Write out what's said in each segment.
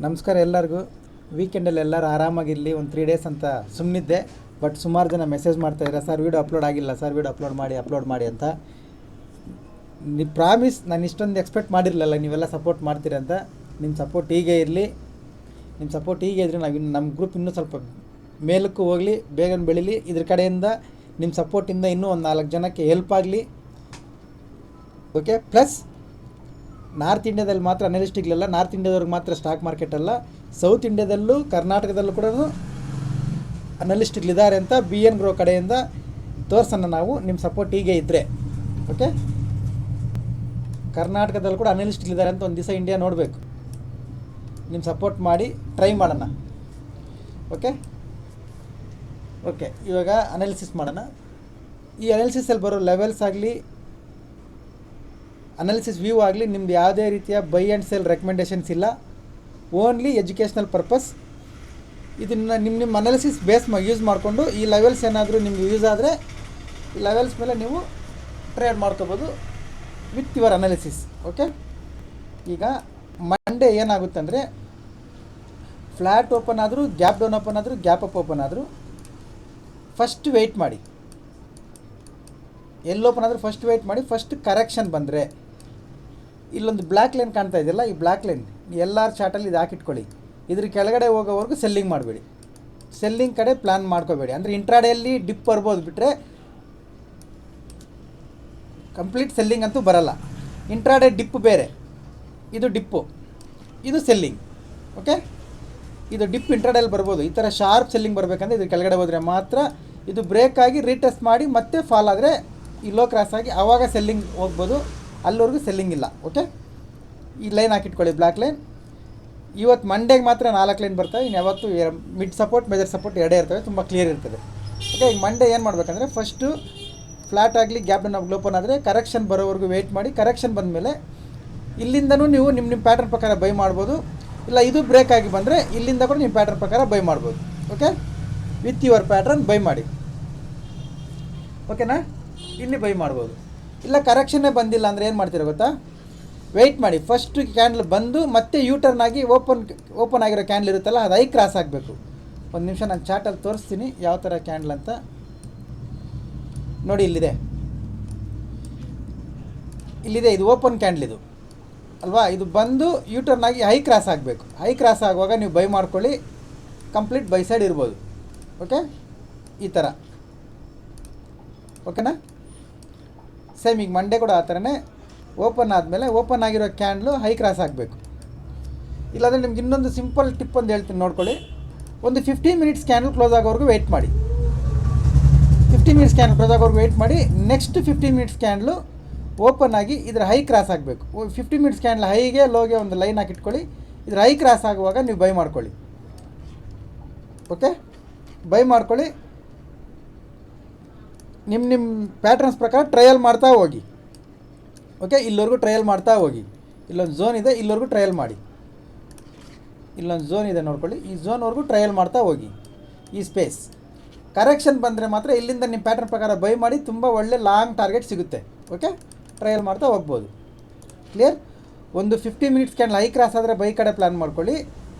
ನಮಸ್ಕಾರ ಎಲ್ಲರಿಗೂ. ವೀಕೆಂಡಲ್ಲಿ ಎಲ್ಲರೂ ಆರಾಮಾಗಿರಲಿ, ಒಂದು 3 ಡೇಸ್ ಅಂತ ಸುಮ್ಮನಿದ್ದೆ. ಬಟ್ ಸುಮಾರು ಜನ ಮೆಸೇಜ್ ಮಾಡ್ತಾಯಿದ್ದಾರೆ, ಸರ್ ವೀಡಿಯೋ ಅಪ್ಲೋಡ್ ಆಗಿಲ್ಲ, ಸರ್ ವೀಡಿಯೋ ಅಪ್ಲೋಡ್ ಮಾಡಿ ಅಂತ. ಪ್ರಾಮಿಸ್, ನಾನು ಇಷ್ಟೊಂದು ಎಕ್ಸ್ಪೆಕ್ಟ್ ಮಾಡಿರಲಿಲ್ಲ ನೀವೆಲ್ಲ ಸಪೋರ್ಟ್ ಮಾಡ್ತೀರಿ ಅಂತ. ನಿಮ್ಮ ಸಪೋರ್ಟ್ ಹೀಗೆ ಇರಲಿ. ನಿಮ್ಮ ಸಪೋರ್ಟ್ ಹೀಗೆ ಇದ್ದರೆ ನಮ್ಮ ಗ್ರೂಪ್ ಇನ್ನೂ ಸ್ವಲ್ಪ ಮೇಲಕ್ಕೂ ಹೋಗಲಿ, ಬೇಗನೆ ಬೆಳೀಲಿ. ಇದ್ರ ಕಡೆಯಿಂದ ನಿಮ್ಮ ಸಪೋರ್ಟಿಂದ ಇನ್ನೂ ಒಂದು 4 ಜನಕ್ಕೆ ಹೆಲ್ಪ್ ಆಗಲಿ. ಓಕೆ. ಪ್ಲಸ್ ನಾರ್ತ್ ಇಂಡಿಯಾದಲ್ಲಿ ಮಾತ್ರ ಅನಲಿಸ್ಟಿಕ್ಲೆಲ್ಲ ನಾರ್ತ್ ಇಂಡಿಯಾದವ್ರಿಗೆ ಮಾತ್ರ ಸ್ಟಾಕ್ ಮಾರ್ಕೆಟ್ ಅಲ್ಲ, ಸೌತ್ ಇಂಡಿಯಾದಲ್ಲೂ ಕರ್ನಾಟಕದಲ್ಲೂ ಕೂಡ ಅನಲಿಸ್ಟಿಕ್ಲಿದ್ದಾರೆ ಅಂತ BN ಗ್ರೋ ಕಡೆಯಿಂದ ತೋರ್ಸೋಣ ನಾವು. ನಿಮ್ಮ ಸಪೋರ್ಟ್ ಹೀಗೆ ಇದ್ದರೆ. ಓಕೆ. ಕರ್ನಾಟಕದಲ್ಲಿ ಕೂಡ ಅನಲಿಸ್ಟಿಕ್ಲಿದ್ದಾರೆ ಅಂತ ಒಂದು ದಿವಸ ಇಂಡಿಯಾ ನೋಡಬೇಕು. ನಿಮ್ಮ ಸಪೋರ್ಟ್ ಮಾಡಿ ಟ್ರೈ ಮಾಡೋಣ. ಓಕೆ. ಇವಾಗ ಅನಾಲಿಸಿಸ್ ಮಾಡೋಣ. ಈ ಅನಾಲಿಸಿಸಲ್ಲಿ ಬರೋ ಲೆವೆಲ್ಸ್ ಆಗಲಿ, ಅನಾಲಿಸಿಸ್ ವ್ಯೂ ಆಗಲಿ, ನಿಮ್ದು ಯಾವುದೇ ರೀತಿಯ ಬೈ ಆ್ಯಂಡ್ ಸೆಲ್ ರೆಕಮೆಂಡೇಷನ್ಸ್ ಇಲ್ಲ. Only educational purpose. ಇದನ್ನು ನಿಮ್ಮ ಅನಾಲಿಸಿಸ್ ಬೇಸ್ ಯೂಸ್ ಮಾಡಿಕೊಂಡು ಈ ಲೆವೆಲ್ಸ್ ಏನಾದರೂ ನಿಮ್ಗೆ ಯೂಸ್ ಆದರೆ ಈ ಲೆವೆಲ್ಸ್ ಮೇಲೆ ನೀವು ಟ್ರೇಡ್ ಮಾಡ್ಕೋಬೋದು ವಿತ್ ಯುವರ್ ಅನಾಲಿಸಿಸ್. ಓಕೆ. ಈಗ ಮಂಡೇ ಏನಾಗುತ್ತೆ ಅಂದರೆ, ಫ್ಲ್ಯಾಟ್ ಓಪನ್ ಆದರೂ, ಗ್ಯಾಪ್ ಡೌನ್ ಓಪನ್ ಆದರೂ, ಗ್ಯಾಪ್ ಅಪ್ ಓಪನ್ ಆದರೂ ಫಸ್ಟ್ ವೆಯ್ಟ್ ಮಾಡಿ. ಎಲ್ಲಿ ಓಪನ್ ಆದರೂ ಫಸ್ಟ್ ವೆಯ್ಟ್ ಮಾಡಿ. ಫಸ್ಟ್ ಕರೆಕ್ಷನ್ ಬಂದರೆ, ಇಲ್ಲೊಂದು ಬ್ಲ್ಯಾಕ್ ಲೈನ್ ಕಾಣ್ತಾ ಇದೆಯಲ್ಲ, ಈ ಬ್ಲ್ಯಾಕ್ ಲೈನ್ ಎಲ್ಲಾರ್ ಚಾರ್ಟಲ್ಲಿ ಇದು ಹಾಕಿಟ್ಕೊಳ್ಳಿ. ಇದ್ರ ಕೆಳಗಡೆ ಹೋಗೋವರೆಗೂ ಸೆಲ್ಲಿಂಗ್ ಮಾಡಬೇಡಿ. ಸೆಲ್ಲಿಂಗ್ ಕಡೆ ಪ್ಲ್ಯಾನ್ ಮಾಡ್ಕೋಬೇಡಿ. ಅಂದರೆ ಇಂಟ್ರಾಡೇಯಲ್ಲಿ ಡಿಪ್ ಬರ್ಬೋದು, ಬಿಟ್ಟರೆ ಕಂಪ್ಲೀಟ್ ಸೆಲ್ಲಿಂಗ್ ಅಂತೂ ಬರಲ್ಲ. ಇಂಟ್ರಾಡೇ ಡಿಪ್ ಬೇರೆ, ಇದು ಡಿಪ್ಪು, ಇದು ಸೆಲ್ಲಿಂಗ್. ಓಕೆ. ಇದು ಡಿಪ್ ಇಂಟ್ರಾಡೇಲಿ ಬರ್ಬೋದು. ಈ ಥರ ಶಾರ್ಪ್ ಸೆಲ್ಲಿಂಗ್ ಬರಬೇಕಂದ್ರೆ ಇದ್ರ ಕೆಳಗಡೆ ಹೋದರೆ ಮಾತ್ರ ಇದು ಬ್ರೇಕ್ ಆಗಿ ರೀಟೆಸ್ಟ್ ಮಾಡಿ ಮತ್ತೆ ಫಾಲ್ ಆದರೆ ಈ ಲೋ ಕ್ರಾಸ್ ಆಗಿ ಆವಾಗ ಸೆಲ್ಲಿಂಗ್ ಹೋಗ್ಬೋದು. ಅಲ್ಲಿವರೆಗೂ ಸೆಲ್ಲಿಂಗ್ ಇಲ್ಲ. ಓಕೆ. ಈ ಲೈನ್ ಹಾಕಿಟ್ಕೊಳ್ಳಿ, ಬ್ಲ್ಯಾಕ್ ಲೈನ್. ಇವತ್ತು ಮಂಡೇಗೆ ಮಾತ್ರ 4 ಲೈನ್ ಬರ್ತವೆ. ಇನ್ನು ಯಾವತ್ತು ಮಿಡ್ ಸಪೋರ್ಟ್, ಮೇಜರ್ ಸಪೋರ್ಟ್ ಎರಡೇ ಇರ್ತವೆ, ತುಂಬ ಕ್ಲಿಯರ್ ಇರ್ತದೆ. ಓಕೆ. ಈಗ ಮಂಡೇ ಏನು ಮಾಡಬೇಕಂದ್ರೆ, ಫಸ್ಟು ಫ್ಲ್ಯಾಟ್ ಆಗಲಿ, ಗ್ಯಾಪ್ ಡೌನ್ ಓಪನ್ ಆದರೆ ಕರೆಕ್ಷನ್ ಬರೋವರೆಗೂ ವೆಯ್ಟ್ ಮಾಡಿ. ಕರೆಕ್ಷನ್ ಬಂದಮೇಲೆ ಇಲ್ಲಿಂದನೂ ನೀವು ನಿಮ್ಮ ಪ್ಯಾಟರ್ನ್ ಪ್ರಕಾರ ಬೈ ಮಾಡ್ಬೋದು. ಇಲ್ಲ ಇದು ಬ್ರೇಕ್ ಆಗಿ ಬಂದರೆ ಇಲ್ಲಿಂದ ಕೂಡ ನಿಮ್ಮ ಪ್ಯಾಟರ್ನ್ ಪ್ರಕಾರ ಬೈ ಮಾಡ್ಬೋದು. Okay. With your pattern by ಮಾಡಿ. ಓಕೆನಾ. ಇಲ್ಲಿ ಬೈ ಮಾಡ್ಬೋದು. ಇಲ್ಲ ಕರೆಕ್ಷನ್ನೇ ಬಂದಿಲ್ಲ ಅಂದರೆ ಏನು ಮಾಡ್ತೀರ ಗೊತ್ತಾ, ವೆಯ್ಟ್ ಮಾಡಿ. ಫಸ್ಟ್ ಕ್ಯಾಂಡಲ್ ಬಂದು ಮತ್ತೆ ಯೂಟರ್ನ್ ಆಗಿ ಓಪನ್ ಆಗಿರೋ ಕ್ಯಾಂಡಲ್ ಇರುತ್ತಲ್ಲ, ಅದು ಐ ಕ್ರಾಸ್ ಆಗಬೇಕು. ಒಂದು ನಿಮಿಷ ನಾನು ಚಾರ್ಟಲ್ಲಿ ತೋರಿಸ್ತೀನಿ ಯಾವ ಥರ ಕ್ಯಾಂಡಲ್ ಅಂತ. ನೋಡಿ, ಇಲ್ಲಿದೆ, ಇದು ಓಪನ್ ಕ್ಯಾಂಡಲ್ ಇದು ಅಲ್ವಾ. ಇದು ಬಂದು ಯೂಟರ್ನ್ ಆಗಿ ಹೈ ಕ್ರಾಸ್ ಆಗಬೇಕು. ಹೈ ಕ್ರಾಸ್ ಆಗುವಾಗ ನೀವು ಬೈ ಮಾಡ್ಕೊಳ್ಳಿ. ಕಂಪ್ಲೀಟ್ ಬೈ ಸೈಡ್ ಇರ್ಬೋದು. ಓಕೆ. ಈ ಥರ. ಓಕೆನಾ. ಸೇಮ್ ಈಗ ಮಂಡೇ ಕೂಡ ಆ ಥರನೇ ಓಪನ್ ಆದಮೇಲೆ ಓಪನ್ ಆಗಿರೋ ಕ್ಯಾಂಡ್ಲು ಹೈ ಕ್ರಾಸ್ ಆಗಬೇಕು. ಇಲ್ಲಾಂದರೆ ನಿಮ್ಗೆ ಇನ್ನೊಂದು ಸಿಂಪಲ್ ಟಿಪ್ ಒಂದು ಹೇಳ್ತೀನಿ, ನೋಡ್ಕೊಳ್ಳಿ. ಒಂದು 15 ಮಿನಿಟ್ಸ್ ಕ್ಯಾಂಡಲ್ ಕ್ಲೋಸ್ ಆಗೋವರೆಗೂ ವೆಯ್ಟ್ ಮಾಡಿ. 15 ಮಿನಿಟ್ಸ್ ಕ್ಯಾಂಡಲ್ ಕ್ಲೋಸ್ ಆಗೋವರೆಗೂ ವೆಯ್ಟ್ ಮಾಡಿ. ನೆಕ್ಸ್ಟ್ 15 ಮಿನಿಟ್ಸ್ ಕ್ಯಾಂಡ್ಲು ಓಪನ್ ಆಗಿ ಇದ್ರ ಹೈ ಕ್ರಾಸ್ ಆಗಬೇಕು. 15 ಮಿನಿಟ್ಸ್ ಕ್ಯಾಂಡಲ್ ಹೈಗೆ ಲೋಗೆ ಒಂದು ಲೈನ್ ಹಾಕಿಟ್ಕೊಳ್ಳಿ. ಇದ್ರ ಹೈ ಕ್ರಾಸ್ ಆಗುವಾಗ ನೀವು ಬೈ ಮಾಡ್ಕೊಳ್ಳಿ. ಓಕೆ. ಬೈ ಮಾಡ್ಕೊಳ್ಳಿ. ನಿಮ್ಮ ಪ್ಯಾಟ್ರನ್ಸ್ ಪ್ರಕಾರ ಟ್ರಯಲ್ ಮಾಡ್ತಾ ಹೋಗಿ. ಓಕೆ. ಇಲ್ಲಿವರೆಗೂ ಟ್ರಯಲ್ ಮಾಡ್ತಾ ಹೋಗಿ. ಇಲ್ಲೊಂದು ಝೋನ್ ಇದೆ, ಇಲ್ಲಿವರೆಗೂ ಟ್ರಯಲ್ ಮಾಡಿ. ಇಲ್ಲೊಂದು ಝೋನ್ ಇದೆ ನೋಡ್ಕೊಳ್ಳಿ, ಈ ಝೋನ್ವರೆಗೂ ಟ್ರಯಲ್ ಮಾಡ್ತಾ ಹೋಗಿ. ಈ ಸ್ಪೇಸ್ ಕರೆಕ್ಷನ್ ಬಂದರೆ ಮಾತ್ರ ಇಲ್ಲಿಂದ ನಿಮ್ಮ ಪ್ಯಾಟ್ರನ್ ಪ್ರಕಾರ ಬೈ ಮಾಡಿ. ತುಂಬ ಒಳ್ಳೆ ಲಾಂಗ್ ಟಾರ್ಗೆಟ್ ಸಿಗುತ್ತೆ. ಓಕೆ. ಟ್ರಯಲ್ ಮಾಡ್ತಾ ಹೋಗ್ಬೋದು. ಕ್ಲಿಯರ್. ಒಂದು 15 ಮಿನಿಟ್ಸ್ ಕ್ಯಾಂಡಲ್ ಹೈ ಕ್ರಾಸ್ ಆದರೆ ಬೈ ಕಡೆ ಪ್ಲ್ಯಾನ್ ಮಾಡ್ಕೊಳ್ಳಿ.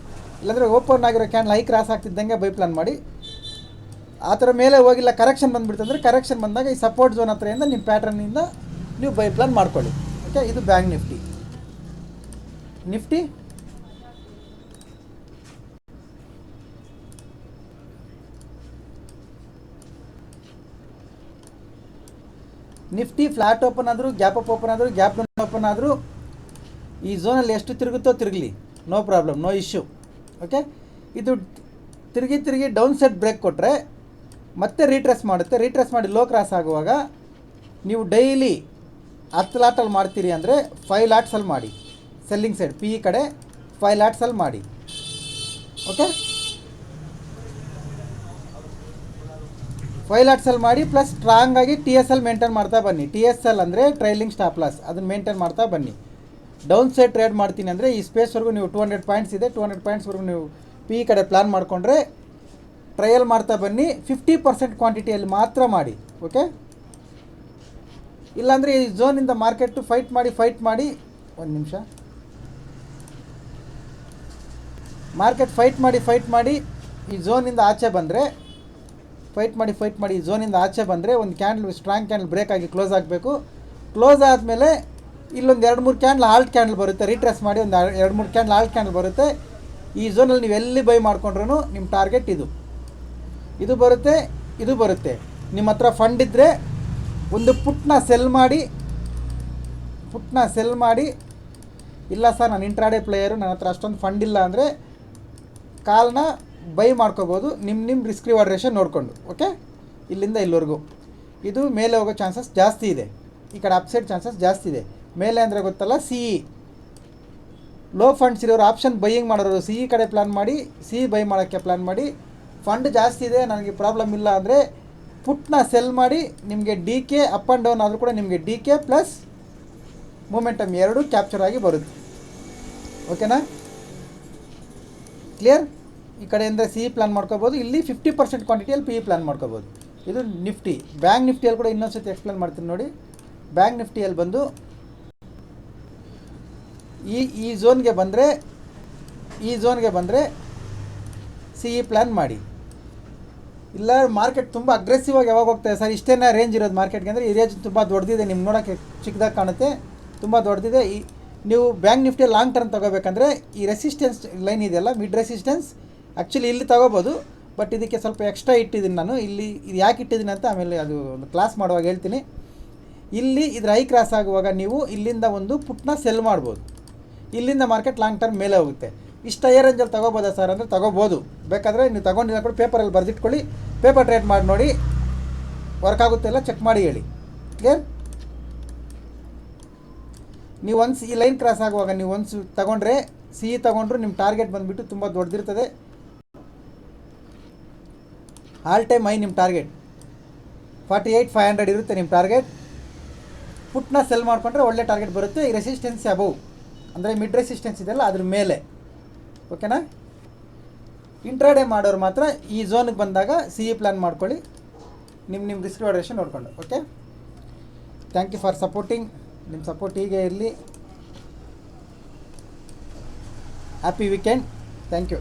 ಇಲ್ಲಾಂದರೆ ಓಪನ್ ಆಗಿರೋ ಕ್ಯಾಂಡಲ್ ಹೈ ಕ್ರಾಸ್ ಆಗ್ತಿದ್ದಂಗೆ ಬೈ ಪ್ಲ್ಯಾನ್ ಮಾಡಿ. ಆ ಥರ ಮೇಲೆ ಹೋಗಿಲ್ಲ, ಕರೆಕ್ಷನ್ ಬಂದುಬಿಡ್ತಂದರೆ ಕರೆಕ್ಷನ್ ಬಂದಾಗ ಈ ಸಪೋರ್ಟ್ ಝೋನ್ ಹತ್ರದಿಂದ ನಿಮ್ಮ ಪ್ಯಾಟ್ರನ್ನಿಂದ ನೀವು ಬೈ ಪ್ಲಾನ್ ಮಾಡ್ಕೊಳ್ಳಿ. ಓಕೆ. ಇದು bank Nifty. Nifty flat open ಆದರೂ, ಗ್ಯಾಪ್ ಅಪ್ ಓಪನ್ ಆದರೂ, ಗ್ಯಾಪ್ ಡೌನ್ ಓಪನ್ ಆದರೂ ಈ ಝೋನಲ್ಲಿ ಎಷ್ಟು ತಿರುಗುತ್ತೋ ತಿರುಗಲಿ, no problem, no issue. Okay. ಇದು ತಿರುಗಿ ಡೌನ್ ಸೈಡ್ ಬ್ರೇಕ್ ಕೊಟ್ಟರೆ ಮತ್ತೆ ರೀಟ್ರೇಸ್ ಮಾಡುತ್ತೆ. ರೀಟ್ರೇಸ್ ಮಾಡಿ ಲೋ ಕ್ರಾಸ್ ಆಗುವಾಗ ನೀವು ಡೈಲಿ 10 ಲಾಟಲ್ಲಿ ಮಾಡ್ತೀರಿ ಅಂದರೆ 5 ಲಾಟ್ಸಲ್ಲಿ ಮಾಡಿ. ಸೆಲ್ಲಿಂಗ್ ಸೈಡ್ PE ಕಡೆ 5 ಲಾಟ್ಸಲ್ಲಿ ಮಾಡಿ. ಓಕೆ. 5 ಲಾಟ್ಸಲ್ಲಿ ಮಾಡಿ. ಪ್ಲಸ್ ಸ್ಟ್ರಾಂಗ್ ಆಗಿ TSL ಮೇಂಟೈನ್ ಮಾಡ್ತಾ ಬನ್ನಿ. TSL ಅಂದರೆ ಟ್ರೈಲಿಂಗ್ ಸ್ಟಾಪ್ ಲಾಸ್, ಅದನ್ನು ಮೇಂಟೈನ್ ಮಾಡ್ತಾ ಬನ್ನಿ. ಡೌನ್ ಸೈಡ್ ಟ್ರೇಡ್ ಮಾಡ್ತೀನಿ ಅಂದರೆ ಈ ಸ್ಪೇಸ್ವರೆಗೂ ನೀವು 200 ಪಾಯಿಂಟ್ಸ್ ಇದೆ, 200 ಪಾಯಿಂಟ್ಸ್ವರೆಗೂ ನೀವು PE ಕಡೆ ಪ್ಲ್ಯಾನ್ ಮಾಡಿಕೊಂಡ್ರೆ ಟ್ರಯಲ್ ಮಾಡ್ತಾ ಬನ್ನಿ. 50% ಕ್ವಾಂಟಿಟಿಯಲ್ಲಿ ಮಾತ್ರ ಮಾಡಿ. ಓಕೆ. ಇಲ್ಲಾಂದರೆ ಈ ಝೋನಿಂದ ಮಾರ್ಕೆಟು ಫೈಟ್ ಮಾಡಿ ಒಂದು ನಿಮಿಷ ಮಾರ್ಕೆಟ್ ಫೈಟ್ ಮಾಡಿ ಈ ಝೋನಿಂದ ಆಚೆ ಬಂದರೆ ಈ ಝೋನಿಂದ ಆಚೆ ಬಂದರೆ ಒಂದು ಕ್ಯಾಂಡಲ್ ಸ್ಟ್ರಾಂಗ್ ಕ್ಯಾಂಡಲ್ ಬ್ರೇಕ್ ಆಗಿ ಕ್ಲೋಸ್ ಆಗಬೇಕು. ಕ್ಲೋಸ್ ಆದಮೇಲೆ ಇಲ್ಲೊಂದು 2-3 ಕ್ಯಾಂಡಲ್ ಆಲ್ಟ್ ಕ್ಯಾಂಡಲ್ ಬರುತ್ತೆ, ರೀಟ್ರೇಸ್ ಮಾಡಿ ಒಂದು 2-3 ಕ್ಯಾಂಡಲ್ ಆಲ್ಟ್ ಕ್ಯಾಂಡಲ್ ಬರುತ್ತೆ. ಈ ಝೋನಲ್ಲಿ ನೀವು ಎಲ್ಲಿ ಬೈ ಮಾಡ್ಕೊಂಡ್ರೂ ನಿಮ್ಮ ಟಾರ್ಗೆಟ್ ಇದು ಬರುತ್ತೆ. ನಿಮ್ಮ ಹತ್ರ ಫಂಡ್ ಇದ್ದರೆ ಒಂದು ಪುಟ್ನ ಸೆಲ್ ಮಾಡಿ ಇಲ್ಲ ಸರ್ ನಾನು ಇಂಟ್ರಾಡೇ ಪ್ಲೇಯರು, ನನ್ನ ಹತ್ರ ಅಷ್ಟೊಂದು ಫಂಡ್ ಇಲ್ಲ ಅಂದರೆ ಕಾಲ್ನ ಬೈ ಮಾಡ್ಕೋಬೋದು, ನಿಮ್ಮ ರಿಸ್ಕ್ ರಿವಾರ್ಡ್ ರೇಷೋ ನೋಡಿಕೊಂಡು. ಓಕೆ, ಇಲ್ಲಿಂದ ಇಲ್ಲಿವರೆಗೂ ಇದು ಮೇಲೆ ಹೋಗೋ ಚಾನ್ಸಸ್ ಜಾಸ್ತಿ ಇದೆ, ಈ ಕಡೆ ಅಪ್ಸೈಡ್ ಚಾನ್ಸಸ್ ಜಾಸ್ತಿ ಇದೆ. ಮೇಲೆ ಅಂದರೆ ಗೊತ್ತಲ್ಲ, CE ಲೋ ಫಂಡ್ಸ್ ಇರೋರು ಆಪ್ಷನ್ ಬೈಯಿಂಗ್ ಮಾಡೋರು CE ಕಡೆ ಪ್ಲ್ಯಾನ್ ಮಾಡಿ, CE ಬೈ ಮಾಡೋಕ್ಕೆ ಪ್ಲ್ಯಾನ್ ಮಾಡಿ. ಫಂಡ್ ಜಾಸ್ತಿ ಇದೆ, ನನಗೆ ಪ್ರಾಬ್ಲಮ್ ಇಲ್ಲ ಅಂದರೆ ಪುಟ್ನ ಸೆಲ್ ಮಾಡಿ. ನಿಮಗೆ DK ಅಪ್ ಆ್ಯಂಡ್ ಡೌನ್ ಆದರೂ ಕೂಡ ನಿಮಗೆ DK ಪ್ಲಸ್ ಮೂಮೆಂಟಮ್ ಎರಡೂ ಕ್ಯಾಪ್ಚರ್ ಆಗಿ ಬರುತ್ತೆ. ಓಕೆನಾ, ಕ್ಲಿಯರ್? ಈ ಕಡೆಯಿಂದ CE ಪ್ಲ್ಯಾನ್ ಮಾಡ್ಕೋಬೋದು, ಇಲ್ಲಿ 50% ಕ್ವಾಂಟಿಟಿಯಲ್ಲಿ PE ಪ್ಲ್ಯಾನ್ ಮಾಡ್ಕೋಬೋದು. ಇದು ನಿಫ್ಟಿ. ಬ್ಯಾಂಕ್ ನಿಫ್ಟಿಯಲ್ಲಿ ಕೂಡ ಇನ್ನೊಂದು ಸತಿ ಎಕ್ಸ್ಪ್ಲೇನ್ ಮಾಡ್ತೀನಿ ನೋಡಿ. ಬ್ಯಾಂಕ್ ನಿಫ್ಟಿಯಲ್ಲಿ ಬಂದು ಈ ಝೋನ್ಗೆ ಬಂದರೆ CE ಪ್ಲ್ಯಾನ್ ಮಾಡಿ. ಇಲ್ಲ ಮಾರ್ಕೆಟ್ ತುಂಬ ಅಗ್ರೆಸಿವ್ ಆಗಿ ಯಾವಾಗ ಹೋಗ್ತಾಯಿದೆ ಸರ್, ಇಷ್ಟೇನ ರೇಂಜ್ ಇರೋದು ಮಾರ್ಕೆಟ್ಗೆ ಅಂದರೆ ಈ ರೇಂಜ್ ತುಂಬ ದೊಡ್ಡದಿದೆ, ನಿಮ್ಗೆ ನೋಡೋಕ್ಕೆ ಚಿಕ್ಕದಾಗಿ ಕಾಣುತ್ತೆ, ತುಂಬ ದೊಡ್ಡದಿದೆ. ನೀವು ಬ್ಯಾಂಕ್ ನಿಫ್ಟಿಯಲ್ಲಿ ಲಾಂಗ್ ಟರ್ಮ್ ತೊಗೋಬೇಕಂದ್ರೆ ಈ ರೆಸಿಸ್ಟೆನ್ಸ್ ಲೈನ್ ಇದೆಯಲ್ಲ, ಮಿಡ್ ರೆಸಿಸ್ಟೆನ್ಸ್, ಆ್ಯಕ್ಚುಲಿ ಇಲ್ಲಿ ತೊಗೋಬೋದು, ಬಟ್ ಇದಕ್ಕೆ ಸ್ವಲ್ಪ ಎಕ್ಸ್ಟ್ರಾ ಇಟ್ಟಿದ್ದೀನಿ ನಾನು. ಇಲ್ಲಿ ಇದು ಯಾಕೆ ಇಟ್ಟಿದ್ದೀನಿ ಅಂತ ಆಮೇಲೆ ಅದು ಒಂದು ಕ್ಲಾಸ್ ಮಾಡುವಾಗ ಹೇಳ್ತೀನಿ. ಇಲ್ಲಿ ಇದ್ರ ಹೈ ಕ್ರಾಸ್ ಆಗುವಾಗ ನೀವು ಇಲ್ಲಿಂದ ಒಂದು ಪುಟ್ನ ಸೆಲ್ ಮಾಡ್ಬೋದು, ಇಲ್ಲಿಂದ ಮಾರ್ಕೆಟ್ ಲಾಂಗ್ ಟರ್ಮ್ ಮೇಲೆ ಹೋಗುತ್ತೆ. ಇಷ್ಟು ಹೈಯರ್ ರೇಂಜಲ್ಲಿ ತೊಗೋಬೋದಾ ಸರ್ ಅಂದರೆ ತೊಗೋಬೋದು, ಬೇಕಾದರೆ ನೀವು ತೊಗೊಂಡಿಲ್ಲ ಕೂಡ ಪೇಪರಲ್ಲಿ ಬರೆದಿಟ್ಕೊಳ್ಳಿ, ಪೇಪರ್ ಟ್ರೇಡ್ ಮಾಡಿ ನೋಡಿ, ವರ್ಕ್ ಆಗುತ್ತೆ ಎಲ್ಲ ಚೆಕ್ ಮಾಡಿ ಹೇಳಿ. ಕ್ಲಿಯರ್? ನೀವು ಒನ್ಸ್ ಈ ಲೈನ್ ಕ್ರಾಸ್ ಆಗುವಾಗ ನೀವು ಒನ್ಸ್ ತೊಗೊಂಡ್ರೆ CE ತೊಗೊಂಡ್ರು ನಿಮ್ಮ ಟಾರ್ಗೆಟ್ ಬಂದುಬಿಟ್ಟು ತುಂಬ ದೊಡ್ಡದಿರ್ತದೆ. ಆಲ್ ಟೈಮ್ ಹೈ ನಿಮ್ಮ ಟಾರ್ಗೆಟ್ 48,500 ಇರುತ್ತೆ ನಿಮ್ಮ ಟಾರ್ಗೆಟ್. ಪುಟ್ನ ಸೆಲ್ ಮಾಡಿಕೊಂಡ್ರೆ ಒಳ್ಳೆ ಟಾರ್ಗೆಟ್ ಬರುತ್ತೆ. ಈ ರೆಸಿಸ್ಟೆನ್ಸ್ ಅಬೌವ್ ಅಂದರೆ ಮಿಡ್ ರೆಸಿಸ್ಟೆನ್ಸ್ ಇದೆಯಲ್ಲ ಅದ್ರ ಮೇಲೆ. ಓಕೆನಾ? ಇಂಟ್ರಾಡೇ ಮಾಡೋರು ಮಾತ್ರ ಈ ಝೋನಿಗೆ ಬಂದಾಗ CE ಪ್ಲ್ಯಾನ್ ಮಾಡ್ಕೊಳ್ಳಿ, ನಿಮ್ಮ ರಿಸ್ಕ್ ರಿವಾರ್ಡ್ ರೇಷೋ ನೋಡಿಕೊಂಡು. Okay, thank you for supporting. ನಿಮ್ಮ ಸಪೋರ್ಟ್ ಹೀಗೆ ಇರಲಿ. Happy weekend. Thank you.